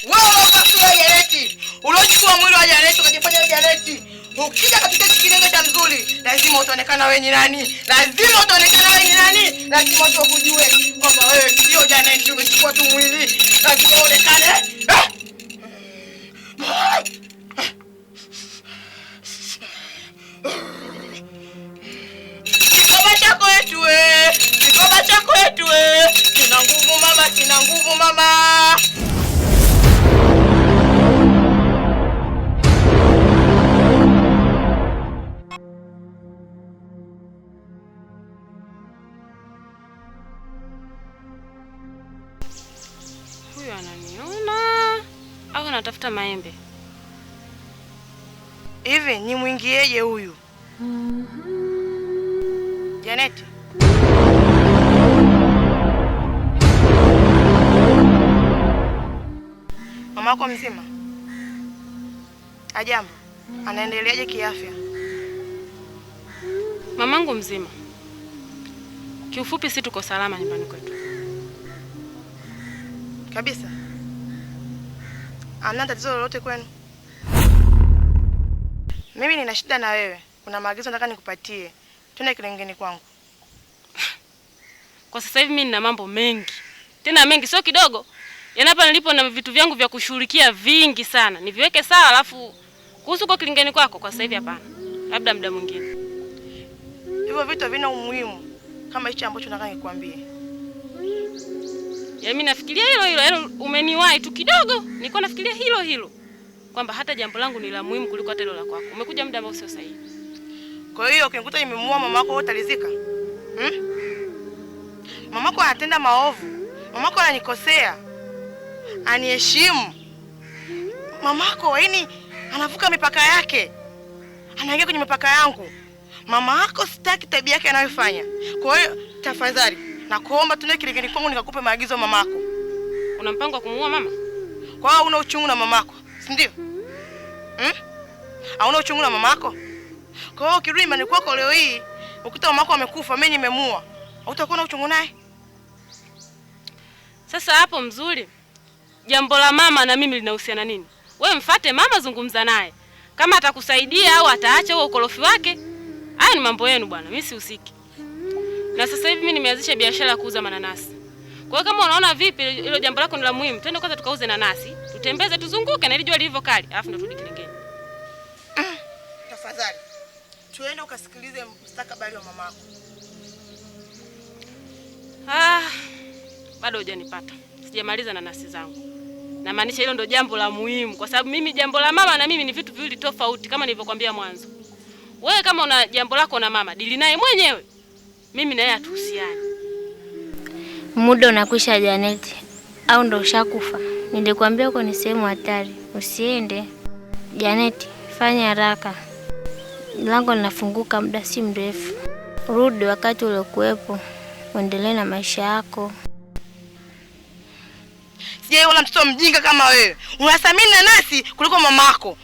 Wewe basi Janeti. Ulochukua mwili wa Janeti ukajifanya Janeti. Ukija katika kilingo cha mzuri, lazima utaonekana wewe ni nani? Lazima utaonekana wewe ni nani? Lazima watu wakujue kwamba wewe sio Janeti, umechukua tu mwili. Lazima uonekane. Kikoba chako wetu we. Kina nguvu mama, kina nguvu mama. Huyu ananiona au anatafuta maembe? Hivi ni mwingieje huyu? Janeti. Mamako mzima? Ajambo. Anaendeleaje kiafya? Mamangu mzima. Kiufupi si tuko salama nyumbani kwetu. Kabisa. Hamna tatizo lolote kwenu? Mimi nina shida na wewe. Kuna maagizo nataka nikupatie. Twende kilingeni kwangu. Kwa sasa hivi mimi nina mambo mengi. Tena mengi sio kidogo. Yaani hapa nilipo na vitu vyangu vya kushughulikia vingi sana. Niviweke sawa alafu kuhusu kwa kilingeni kwako kwa sasa hivi hapana. Labda muda mwingine. Hivyo vitu havina umuhimu kama hicho ambacho nataka nikwambie. Yaani mimi nafikiria hilo. Yaani umeniwahi tu kidogo. Nilikuwa nafikiria hilo. Kwamba hata jambo langu ni la muhimu kuliko hata hilo la kwako. Umekuja muda ambao sio sahihi. Kwa hiyo ukinikuta nimemuua mamako wewe utalizika? Mamako anatenda maovu. Mamako ananikosea. Aniheshimu. Mamako yaani anavuka mipaka yake. Anaingia kwenye mipaka yangu. Mama yako sitaki tabia yake anayofanya. Kwa hiyo tafadhali nakuomba tuende kilingeni kwangu nikakupe maagizo mamako. Una mpango wa kumuua mama? Kwa hiyo una uchungu na mamako, si ndio? Hauna uchungu na mamako? Kwa hiyo ukirudi nyumbani kwako leo hii, ukuta mamako amekufa, mimi nimemuua. Utakuwa na uchungu naye? Sasa hapo mzuri. Jambo la mama na mimi linahusiana nini? Wewe mfuate mama, zungumza naye. Kama atakusaidia au ataacha huo ukorofi wake, haya ni mambo yenu bwana, mimi sihusiki. Na sasa hivi mimi nimeanzisha biashara ya kuuza mananasi. Kwa hiyo kama unaona vipi hilo jambo lako ni la muhimu, twende kwanza tukauze nanasi, tutembeze tuzunguke na ile jua lilivyo kali, alafu ndo turudi kilingeni. Tafadhali. Tuende ukasikilize mustakabali wa mamako. Bado hujanipata. Sijamaliza nanasi zangu. Na maanisha hilo ndo jambo la muhimu kwa sababu mimi jambo la mama na mimi ni vitu viwili tofauti kama nilivyokuambia mwanzo. Wewe kama una jambo lako na mama, dili naye mwenyewe. Mimi na yeye hatuhusiani. Muda unakwisha Janeti. Au ndo ushakufa? Nilikwambia uko ni sehemu hatari. Usiende. Janeti, fanya haraka. Lango linafunguka muda si mrefu. Rudi wakati uliokuepo. Uendelee na maisha yako. Sije wala mtoto mjinga kama wewe. Unathamini nanasi kuliko mamako.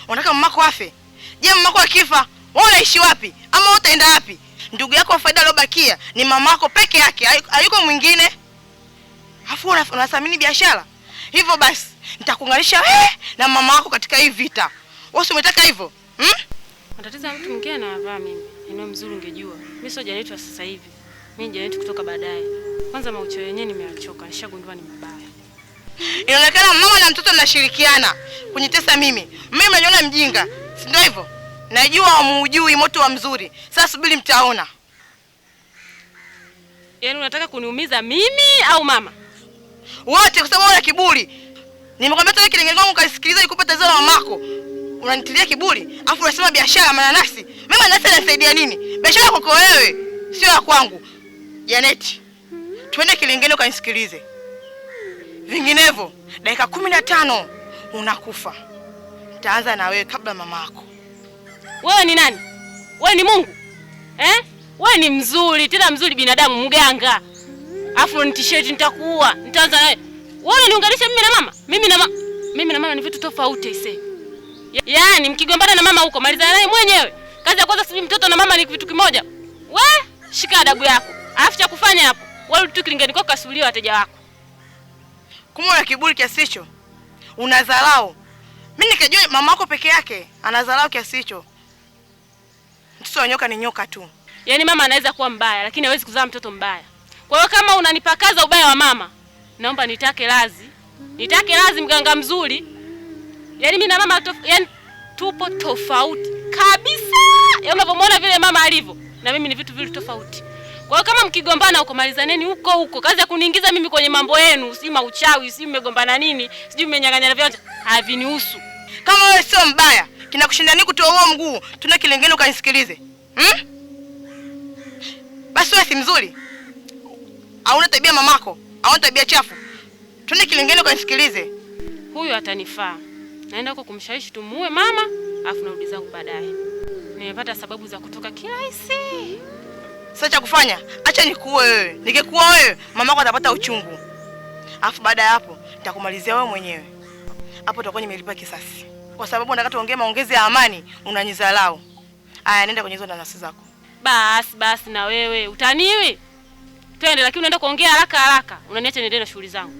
Unataka mamako afe? Je, mamako akifa, wewe unaishi wapi? Ama wewe utaenda wapi? Ndugu yako wa faida aliyobakia ni mamako peke yake, hayuko mwingine. Afu unathamini biashara. Hivyo basi, nitakuunganisha wewe na mama yako katika hii vita. Wewe umetaka hivyo? Matatizo ya mtu mwingine anavaa mimi. Eneo mzuri ungejua. Mimi sio Janeti wa sasa hivi. Mimi ni Janeti kutoka baadaye. Kwanza maucho yenyewe nimeachoka, nishagundua ni mabaya. Inaonekana mama na mtoto mnashirikiana kunitesa mimi. Mimi mnajiona mjinga, si ndio hivyo? Najua hamujui moto wa mzuri. Sasa subiri mtaona. Yaani unataka kuniumiza mimi au mama? Wote kwa sababu una kiburi. Nimekwambia tena kilingeni kwangu kaisikiliza ikupe tatizo la mamako. Unanitilia kiburi, afu unasema biashara mananasi. Mimi mananasi yanasaidia nini? Biashara kwako wewe, sio ya kwangu. Janeti, twende kilingeni ukanisikilize. Vinginevyo, dakika 15 unakufa. Nitaanza na wewe kabla mamako. Wewe ni nani? Wewe ni Mungu? Wewe ni mzuri, tena mzuri binadamu mganga. Afu ni t-shirt nitakuua. Nitaanza nawe. Wewe uniunganisha mimi na mama? Mimi na mama ni vitu tofauti ise. Yaani mkigombana na mama huko malizana naye mwenyewe. Kazi ya kwanza si mtoto na mama ni vitu kimoja. Wewe shika adabu yako. Alafu cha kufanya hapo, wewe tu kilingeni kwako kasuliwa wateja wako. Kumbe una kiburi kiasi hicho? Unadharau. Mimi nikajua mama yako peke yake anadharau kiasi hicho. Mtoto wa nyoka ni nyoka tu. Yaani mama anaweza kuwa mbaya lakini hawezi kuzaa mtoto mbaya. Kwa hiyo kama unanipakaza ubaya wa mama, naomba nitake lazi. Nitake lazi mganga mzuri. Yaani mimi na mama yaani tupo tofauti kabisa. Yaani unapomwona vile mama alivyo na mimi ni vitu vile tofauti. Kwa hiyo kama mkigombana ukomalizaneni huko. Kazi ya kuniingiza mimi kwenye mambo yenu, si mauchawi, si mmegombana nini, sijui mmenyang'anyana vyote, havinihusu. Kama wewe sio mbaya, kinakushinda nini kutoa huo mguu? Tuna kilingeni ukanisikilize. Basi wewe si mzuri. Hauna tabia mamako, hauna tabia chafu. Tuna kilingeni ukanisikilize. Huyu atanifaa. Naenda huko kumshawishi tumuue mama, afu narudi zangu baadaye. Nimepata sababu za kutoka kirahisi. Sasa cha kufanya, acha nikuue wewe. Nikikuua wewe, mamako atapata uchungu. Afu baada ya hapo, nitakumalizia wewe mwenyewe. Hapo utakuwa nimelipa kisasi. Kwa sababu nataka tuongee maongezi ya amani, unanidharau. Aya, nenda kwenye hizo danasi zako. Basi na wewe, utaniwi? Twende, lakini unaenda kuongea haraka. Unaniacha niendelee na shughuli zangu.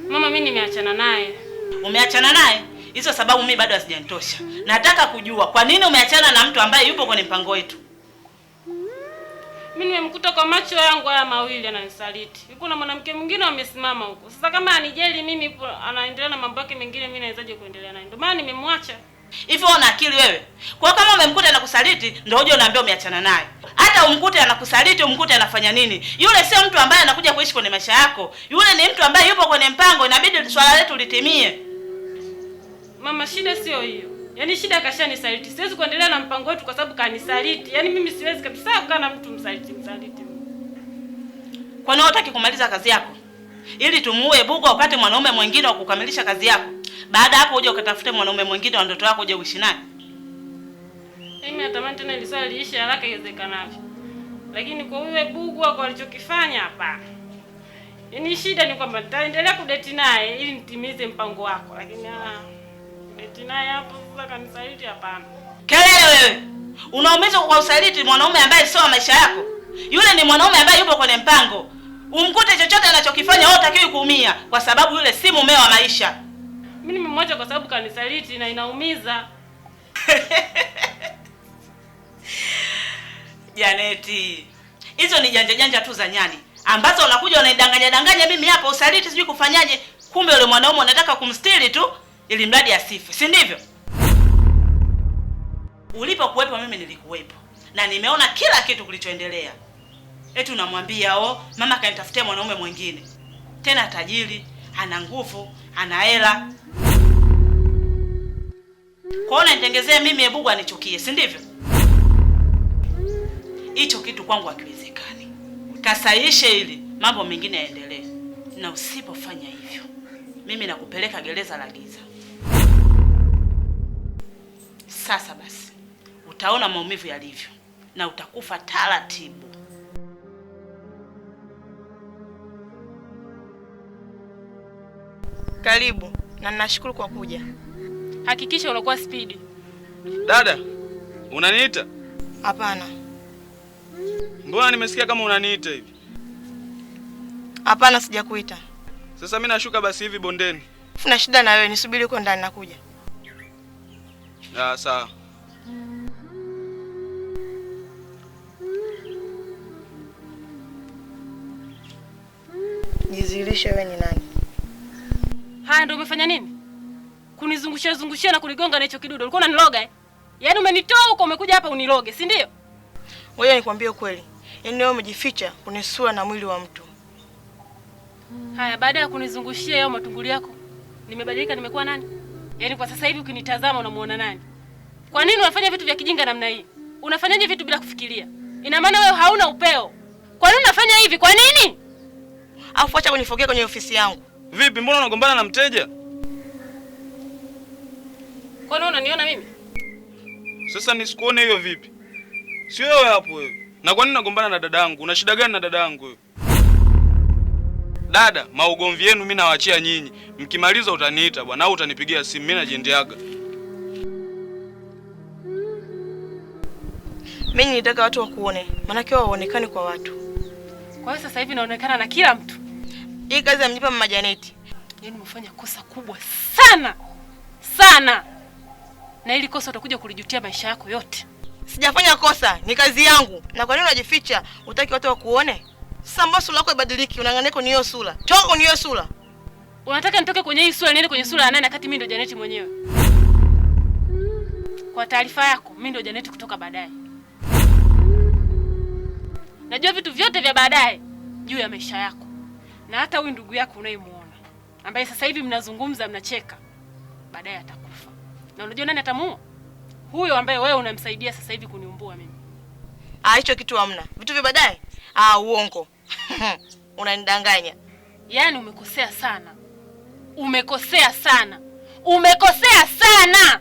Mama, mimi nimeachana naye. Umeachana naye? Hizo sababu mimi bado hazijanitosha. Nataka kujua kwa nini umeachana na mtu ambaye yupo kwenye mpango wetu. Mimi nimemkuta kwa macho yangu haya mawili ananisaliti. Yuko na mwanamke mwingine amesimama huko. Sasa kama anijeli mimi anaendelea na mambo yake mengine, mimi nawezaje kuendelea naye? Ndio maana nimemwacha. Hivyo una akili wewe? Kwa kama umemkuta anakusaliti ndio uje unaambia umeachana naye. Hata umkute anakusaliti, umkute anafanya nini? Yule sio mtu ambaye anakuja kuishi kwenye maisha yako. Yule ni mtu ambaye yupo kwenye mpango, inabidi swala letu litimie. Mama, shida sio hiyo. Yaani shida kashanisaliti. Siwezi kuendelea na mpango wetu kwa sababu kanisaliti. Yaani mimi siwezi kabisa kukaa na mtu msaliti. Kwa nini hutaki kumaliza kazi yako? Ili tumuue Bugo upate mwanaume mwingine wa kukamilisha kazi yako. Baada hapo uje ukatafute mwanaume mwingine wa ndoto yako uje uishi naye. Mimi natamani tena ile swali liishe haraka iwezekanavyo. Lakini kwa yule Bugo wako alichokifanya hapa. Yaani shida ni kwamba nitaendelea kudate naye ili nitimize mpango wako. Lakini date naye hapo sasa kanisaliti hapana. Kelele wewe. Unaumiza kwa usaliti mwanaume ambaye sio maisha yako. Yule ni mwanaume ambaye yupo kwenye mpango. Umkute chochote anachokifanya wewe utakiwi kuumia kwa sababu yule si mumeo wa maisha. Mimi nimemwacha kwa sababu kanisaliti na inaumiza. Janeti. Hizo ni janja tu za nyani ambazo unakuja unaidanganya mimi hapa usaliti sijui kufanyaje, kumbe yule mwanaume unataka kumstiri tu ili mradi asife, si ndivyo? Ulipokuwepo mimi nilikuwepo na nimeona kila kitu kilichoendelea. Eti unamwambia mama kanitafutia mwanaume mwingine. Tena tajiri, ana nguvu, ana hela. Kwaona nitengezee mimi Bugo anichukie, si ndivyo? Hicho kitu kwangu hakiwezekani. Kasaishe ili mambo mengine yaendelee. Na usipofanya hivyo, mimi nakupeleka gereza la giza. Sasa basi, utaona maumivu yalivyo na utakufa taratibu. Karibu na ninashukuru kwa kuja. Hakikisha unakuwa speed. Dada, unaniita? Hapana. Mbona nimesikia kama unaniita hivi? Hapana, sijakuita. Sasa mimi nashuka basi hivi bondeni. Sina shida na wewe, nisubiri huko ndani nakuja. Sawa. Jizilishe wewe ni nani? Haya ndio umefanya nini? Kunizungushia na kunigonga na hicho kidudu. Ulikuwa unaniloga eh? Yaani umenitoa huko umekuja hapa uniloge, si ndio? Wewe nikwambie ukweli. Yaani wewe umejificha kunisua na mwili wa mtu. Haya, baada ya kunizungushia yao matunguli yako, nimebadilika nimekuwa nani? Yaani kwa sasa hivi ukinitazama unamuona nani? Kwa nini unafanya vitu vya kijinga namna hii? Unafanyaje vitu bila kufikiria? Ina maana wewe hauna upeo. Kwa nini unafanya hivi? Kwa nini? Afu acha kunifokea kwenye ofisi yangu. Vipi, mbona unagombana na mteja? Kwa nini unaniona mimi? Sasa nisikuone hiyo vipi? Si wewe hapo wewe. Na kwa nini unagombana na dadangu? Una shida gani na dadangu wewe? Dada, maugomvi yenu mimi nawaachia nyinyi. Mkimaliza utaniita bwana au utanipigia simu, mimi najiendeaga. Mimi nitaka watu wakuone, maana kwa waonekane kwa watu. Kwa hiyo sasa hivi naonekana na kila mtu. Hii kazi amnipa Mama Janeti. Yaani umefanya kosa kubwa sana. Sana. Na ili kosa utakuja kulijutia maisha yako yote. Sijafanya kosa, ni kazi yangu. Na kwa nini unajificha? Utaki watu wakuone? Sasa mbona sura yako ibadiliki? Unang'ania kwenye hiyo sura. Toka kwenye hiyo sura. Unataka nitoke kwenye hii sura niende kwenye sura ya nani wakati mimi ndo Janeti mwenyewe? Kwa taarifa yako, mimi ndo Janeti kutoka baadaye. Najua vitu vyote vya baadaye juu ya maisha yako. Na hata huyu ndugu yako unayemuona, ambaye sasa hivi mnazungumza mnacheka, baadaye atakufa. Na unajua nani atamuua? Huyo ambaye wewe unamsaidia sasa hivi kuniumbua mimi. Hicho kitu hamna. Vitu vya baadaye? Uongo. Unanidanganya. Yaani umekosea sana. Umekosea sana. Umekosea sana.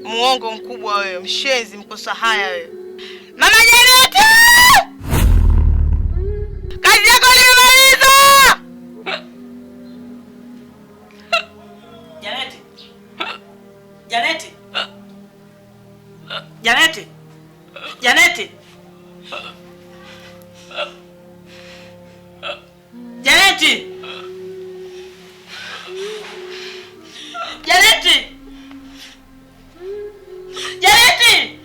Muongo mkubwa wewe, mshenzi, mkosa haya wewe. Mama Janeti! Kazi yako nimemaliza! Janeti. Janeti. Janeti. Janeti. Janeti. Janeti. Janeti.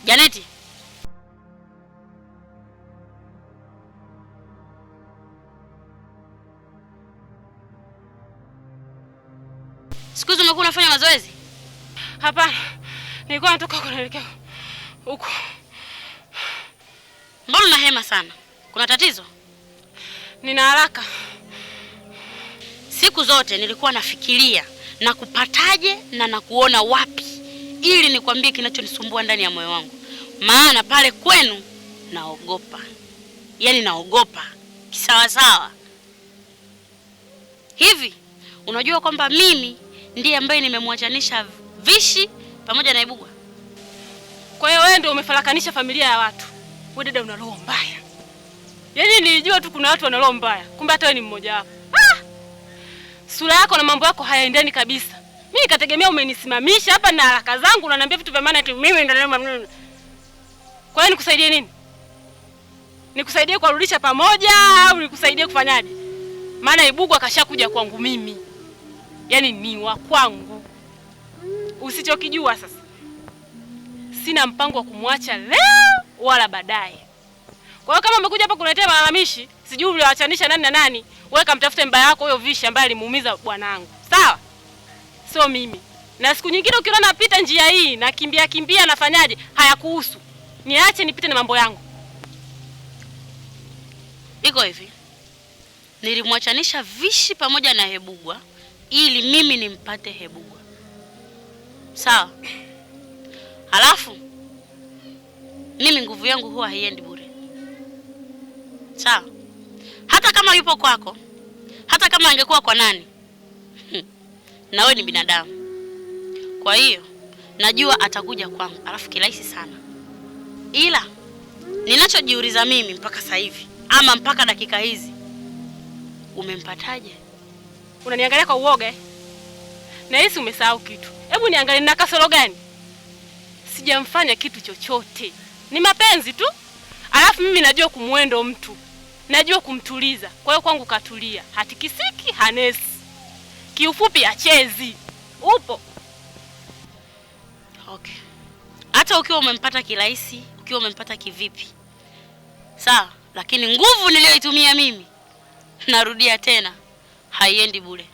Janeti. Siku hizi umekuwa unafanya mazoezi? Hapana. Nilikuwa natoka huko naelekea huko. Mbona una hema sana? Kuna tatizo? Nina haraka. Siku zote nilikuwa nafikiria na kupataje na nakuona wapi ili nikwambie kinachonisumbua ndani ya moyo wangu. Maana pale kwenu naogopa. Yaani naogopa kisawa sawa. Hivi unajua kwamba mimi ndiye ambaye nimemwachanisha Vishi pamoja na Ibugwa? Kwa hiyo wewe ndio umefarakanisha familia ya watu. Wewe dada una roho mbaya. Yaani nilijua tu kuna watu wana roho mbaya. Kumbe hata wewe ni mmoja wapo. Sura yako na mambo yako hayaendani kabisa. Mimi nikategemea umenisimamisha hapa na haraka zangu unaniambia vitu vya maana eti mimi ndio nini. Kwa hiyo nikusaidie nini? Nikusaidie kurudisha pamoja au nikusaidie kufanyaje? Maana Ibugwa akashakuja kwangu mimi. Yaani ni wa kwangu. Usichokijua sasa. Sina mpango wa kumwacha leo wala baadaye. Kwa hiyo kama umekuja hapa kuletea malalamishi, sijui uliwaachanisha nani na nani, wewe kamtafute mbaya wako huyo Vishi ambaye alimuumiza bwanangu. Sawa? Sio mimi. Na siku nyingine ukiona napita njia hii na kimbia nafanyaje, hayakuhusu. Niache nipite na mambo yangu. Iko hivi. Nilimwachanisha Vishi pamoja na Hebugwa ili mimi nimpate Hebugwa. Sawa? Halafu mimi nguvu yangu huwa haiendi bure. Sawa? Hata kama yupo kwako, hata kama angekuwa kwa nani, na wewe ni binadamu. Kwa hiyo najua atakuja kwangu, alafu kirahisi sana. Ila ninachojiuliza mimi mpaka sasa hivi ama mpaka dakika hizi, umempataje? Unaniangalia kwa uoga? Na hisi umesahau kitu. Hebu niangalie nina kasoro gani? Sijamfanya kitu chochote. Ni mapenzi tu. Alafu mimi najua kumwendo mtu. Najua kumtuliza. Kwa hiyo kwangu katulia. Hatikisiki, hanesi. Kiufupi achezi. Upo. Okay. Hata ukiwa umempata kirahisi, ukiwa umempata kivipi, sawa, lakini nguvu niliyoitumia mimi, narudia tena, haiendi bure.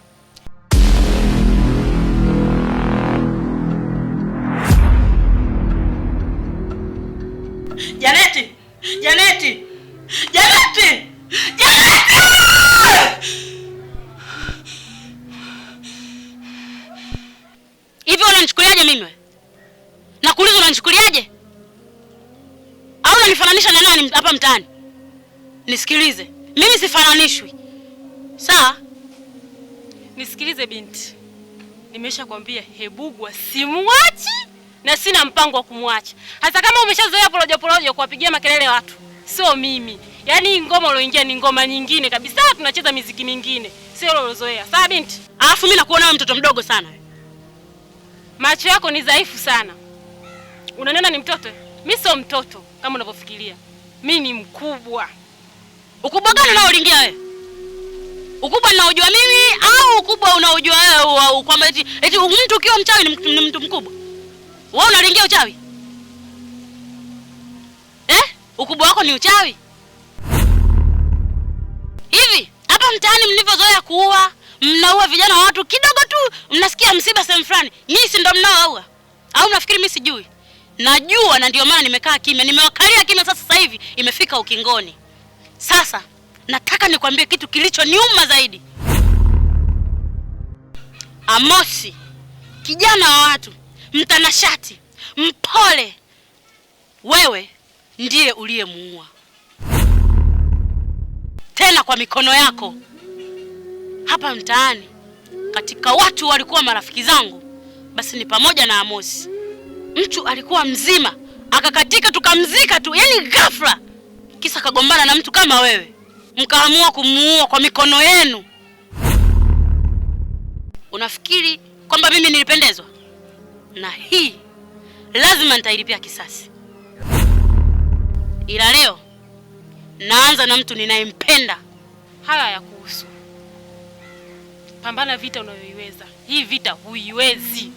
Janeti! Janeti! Janeti! Janeti! Hivi unanichukuliaje mimi wewe? Nakuuliza unanichukuliaje? Au unanifananisha na nani hapa mtaani? Nisikilize. Mimi sifananishwi. Sawa? Nisikilize binti. Nimeshakwambia Hebugwa simwachi na sina mpango wa kumwacha. Hata kama umeshazoea porojo kuwapigia makelele watu, sio mimi. Yaani hii ngoma ulioingia ni ngoma nyingine kabisa, tunacheza muziki mingine. Sio ile ulozoea. Sawa binti? Alafu mimi nakuona wewe mtoto mdogo sana. Macho yako ni dhaifu sana. Unaniona ni mtoto? Mimi sio mtoto kama unavyofikiria. Mimi ni mkubwa. Ukubwa gani unaolingia wewe? Ukubwa ninaojua mimi au ukubwa unaojua wewe kwamba eti mtu ukiwa mchawi ni mtu mkubwa? Wewe unalingia uchawi? Ukubwa wako ni uchawi? Hivi hapa mtaani mlivyozoea kuua, mnaua vijana wa watu kidogo tu, mnasikia msiba sehemu fulani. Nyinyi si ndio mnaoua? Au mnafikiri mimi sijui? Najua, na ndio maana nimekaa kimya. Nimewakalia kimya sasa hivi imefika ukingoni. Sasa nataka nikwambie kitu kilichoniuma zaidi. Amosi, kijana wa watu, mtanashati, mpole, wewe ndiye uliyemuua. Tena kwa mikono yako. Hapa mtaani, katika watu walikuwa marafiki zangu, basi ni pamoja na Amosi. Mtu alikuwa mzima, akakatika tukamzika tu, yani ghafla. Kisa kagombana na mtu kama wewe. Mkaamua kumuua kwa mikono yenu. Unafikiri kwamba mimi nilipendezwa? Na hii lazima nitailipia kisasi. Ila leo naanza na mtu ninayempenda. Haya ya kuhusu. Pambana vita unayoiweza. Hii vita huiwezi.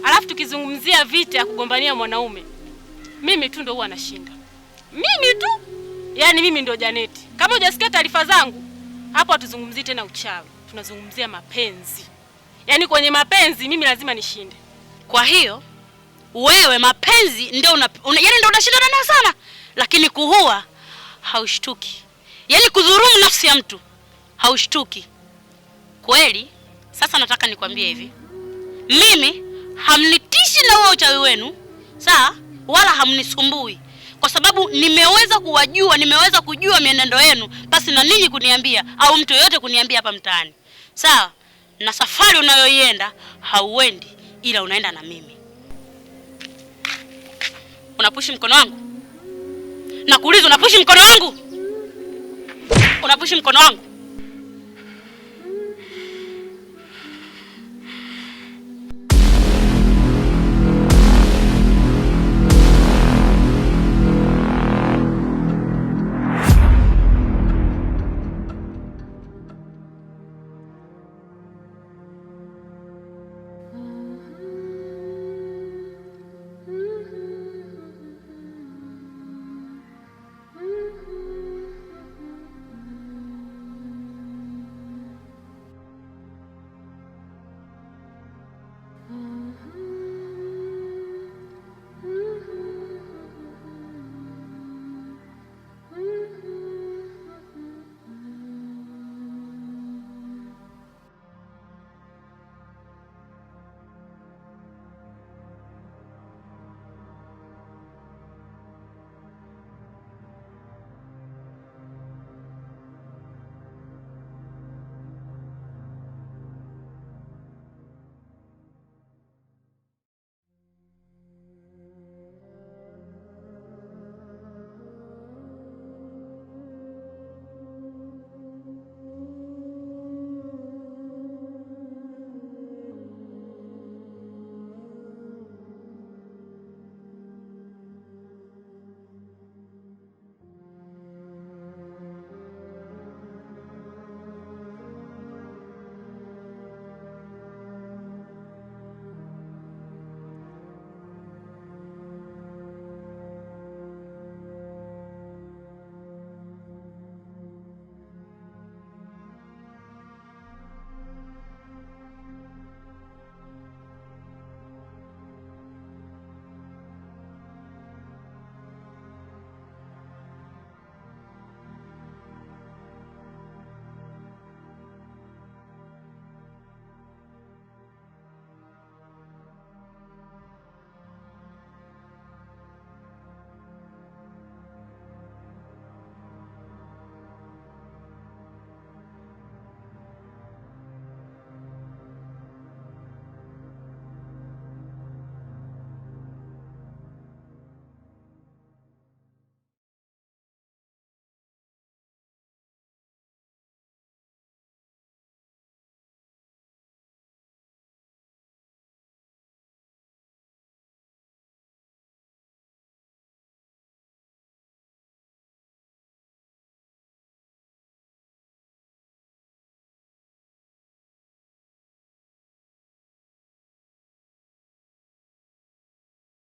Alafu tukizungumzia vita ya kugombania mwanaume, mimi tu ndo huwa nashinda. Mimi tu. Yaani mimi ndo Janeti. Kama hujasikia taarifa zangu, hapo hatuzungumzii tena uchawi. Tunazungumzia mapenzi. Yaani kwenye mapenzi mimi lazima nishinde. Kwa hiyo wewe mapenzi ndio yaani ndio unashindana nayo sana, lakini kuua haushtuki. Yaani kudhulumu nafsi ya mtu haushtuki. Kweli? Sasa nataka nikwambie hivi. Mimi hamnitishi na wao uchawi wenu, sawa? Wala hamnisumbui. Kwa sababu nimeweza kuwajua, nimeweza kujua mienendo yenu pasi na ninyi kuniambia au mtu yote kuniambia hapa mtaani. Sawa? Na safari unayoienda hauendi, ila unaenda na mimi. Unapushi mkono wangu? Nakuuliza, unapushi mkono wangu? Unapushi mkono wangu?